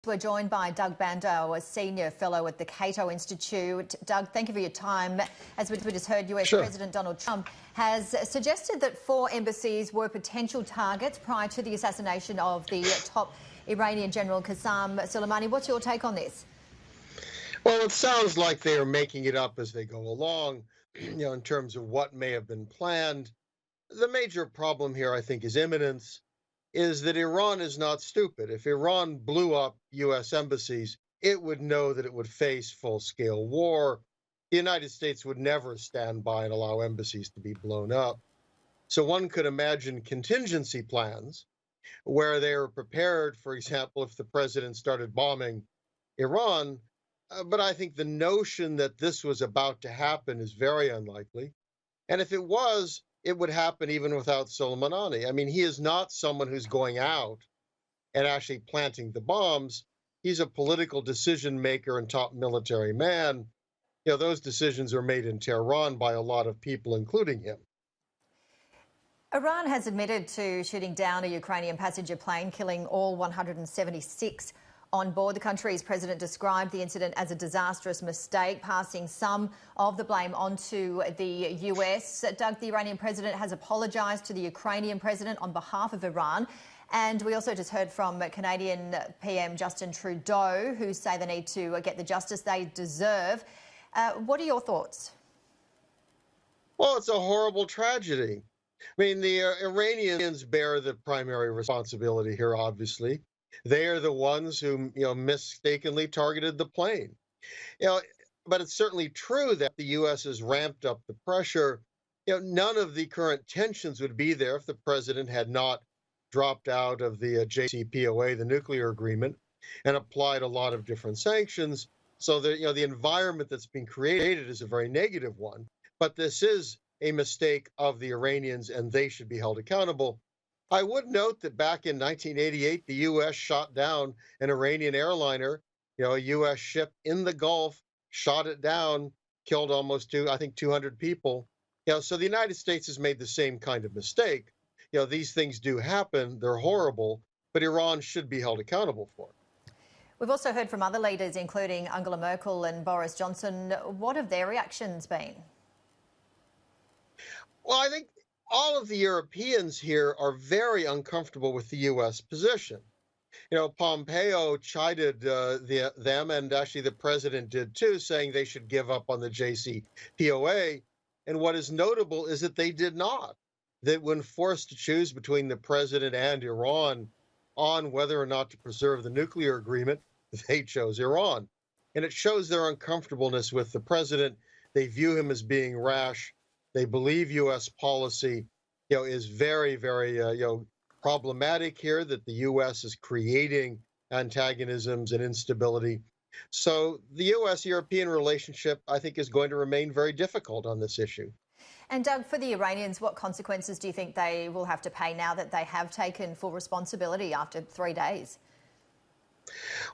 We're joined by Doug Bandow, a senior fellow at the Cato Institute. Doug, thank you for your time. As we just heard, US President Donald Trump has suggested that 4 embassies were potential targets prior to the assassination of the top Iranian General Qasem Soleimani. What's your take on this? Well, it sounds like they are making it up as they go along, in terms of what may have been planned. The major problem here, I think, is imminence. Is that Iran is not stupid. If Iran blew up U.S. embassies, it would know that it would face full-scale war. The United States would never stand by and allow embassies to be blown up. So one could imagine contingency plans where they are prepared, for example, if the president started bombing Iran. But I think the notion that this was about to happen is very unlikely. And if it was, it would happen even without Soleimani. I mean, he is not someone who's going out and actually planting the bombs. He's a political decision maker and top military man. Those decisions are made in Tehran by a lot of people, including him. Iran has admitted to shooting down a Ukrainian passenger plane, killing all 176 on board. The country's president described the incident as a disastrous mistake, passing some of the blame onto the US. Doug, the Iranian president has apologised to the Ukrainian president on behalf of Iran. And we also just heard from Canadian PM Justin Trudeau, who say they need to get the justice they deserve. What are your thoughts? Well, it's a horrible tragedy. I mean, the Iranians bear the primary responsibility here, obviously. They are the ones who, mistakenly targeted the plane. But it's certainly true that the U.S. has ramped up the pressure. None of the current tensions would be there if the president had not dropped out of the JCPOA, the nuclear agreement, and applied a lot of different sanctions. So the environment that's been created is a very negative one. But this is a mistake of the Iranians, and they should be held accountable. I would note that back in 1988, the U.S. shot down an Iranian airliner, a U.S. ship in the Gulf, shot it down, killed almost 200 people. So the United States has made the same kind of mistake. These things do happen. They're horrible, but Iran should be held accountable for it. We've also heard from other leaders, including Angela Merkel and Boris Johnson. What have their reactions been? Well, I think all of the Europeans here are very uncomfortable with the U.S. position. Pompeo chided them, and actually the president did too, saying they should give up on the JCPOA. And what is notable is that they did not. That when forced to choose between the president and Iran on whether or not to preserve the nuclear agreement, they chose Iran. And it shows their uncomfortableness with the president. They view him as being rash. They believe U.S. policy, is very, very, problematic here, that the U.S. is creating antagonisms and instability. So the U.S.-European relationship, I think, is going to remain very difficult on this issue. And Doug, for the Iranians, what consequences do you think they will have to pay now that they have taken full responsibility after 3 days?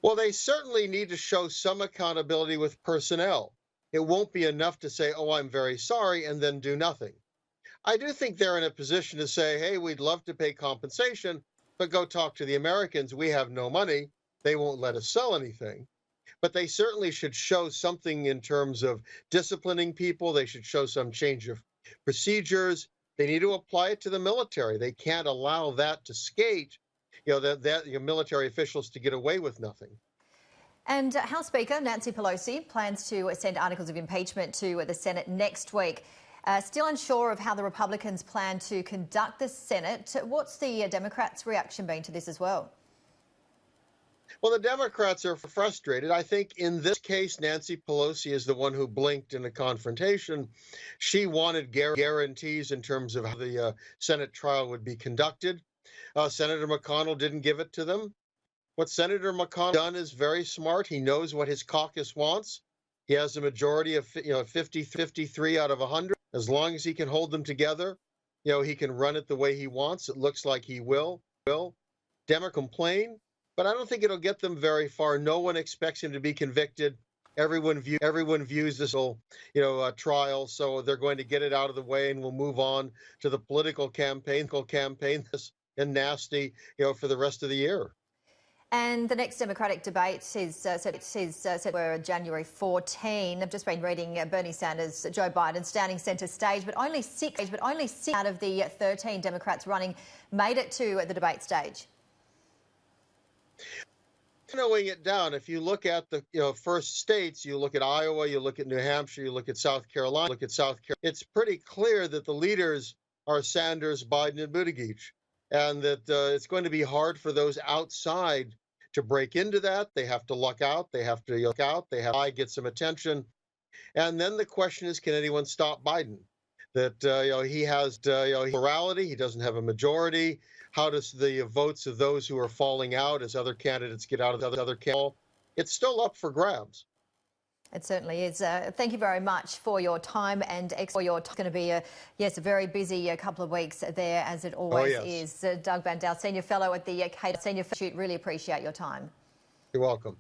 Well, they certainly need to show some accountability with personnel. It won't be enough to say, oh, I'm very sorry, and then do nothing. I do think they're in a position to say, hey, we'd love to pay compensation, but go talk to the Americans. We have no money. They won't let us sell anything. But they certainly should show something in terms of disciplining people. They should show some change of procedures. They need to apply it to the military. They can't allow that to skate, military officials to get away with nothing. And House Speaker Nancy Pelosi plans to send articles of impeachment to the Senate next week. Still unsure of how the Republicans plan to conduct the Senate. What's the Democrats' reaction been to this as well? Well, the Democrats are frustrated. I think in this case, Nancy Pelosi is the one who blinked in a confrontation. She wanted guarantees in terms of how the Senate trial would be conducted. Senator McConnell didn't give it to them. What Senator McConnell done is very smart. He knows what his caucus wants. He has a majority of 53 out of 100. As long as he can hold them together, he can run it the way he wants. It looks like he will. Democrats complain, but I don't think it'll get them very far. No one expects him to be convicted. Everyone views this whole, trial, so they're going to get it out of the way, and we'll move on to the political campaign. This and nasty, for the rest of the year. And the next Democratic debate is set for January 14. I've just been reading Bernie Sanders, Joe Biden standing centre stage, but only six out of the 13 Democrats running made it to the debate stage. Winnowing it down, if you look at the first states, you look at Iowa, you look at New Hampshire, you look at South Carolina, it's pretty clear that the leaders are Sanders, Biden, and Buttigieg, and that it's going to be hard for those outside to break into that. They have to luck out. They have to get some attention. And then the question is, can anyone stop Biden? That he has plurality. He doesn't have a majority. How does the votes of those who are falling out as other candidates get out of the other candidates? It's still up for grabs. It certainly is. Thank you very much for your time and for your time. It's going to be a very busy couple of weeks there, as it always is. Doug Bandow, Senior Fellow at the Cato Institute. Really appreciate your time. You're welcome.